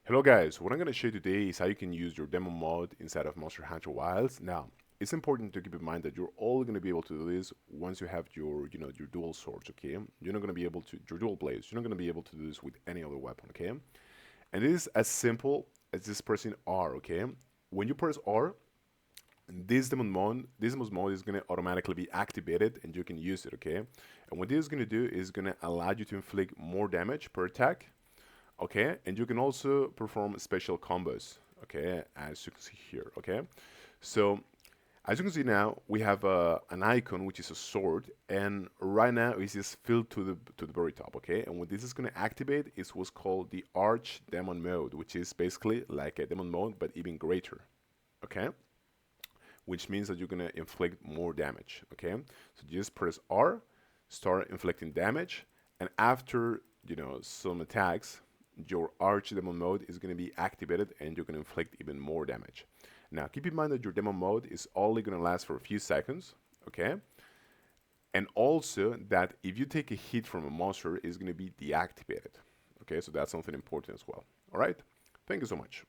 Hello guys, what I'm going to show you today is how you can use your demo mode inside of Monster Hunter Wilds. Now, it's important to keep in mind that you're only going to be able to do this once you have your dual swords, okay? You're not going to be able to, your dual blades, you're not going to be able to do this with any other weapon, okay? And it is as simple as just pressing R, okay? When you press R, this demo mode is going to automatically be activated and you can use it, okay? And what this is going to do is going to allow you to inflict more damage per attack, okay, and you can also perform special combos, okay, as you can see here, okay. So as you can see now, we have an icon which is a sword, and right now it's just filled to the very top, okay. And what this is going to activate is what's called the arch demon mode, which is basically like a demon mode but even greater, okay, which means that you're going to inflict more damage, okay. So just press R, start inflicting damage, and after some attacks, your arch demo mode is going to be activated and you can inflict even more damage. Now keep in mind that your demo mode is only going to last for a few seconds, okay? And also that if you take a hit from a monster, it's going to be deactivated, okay? So that's something important as well. All right, thank you so much.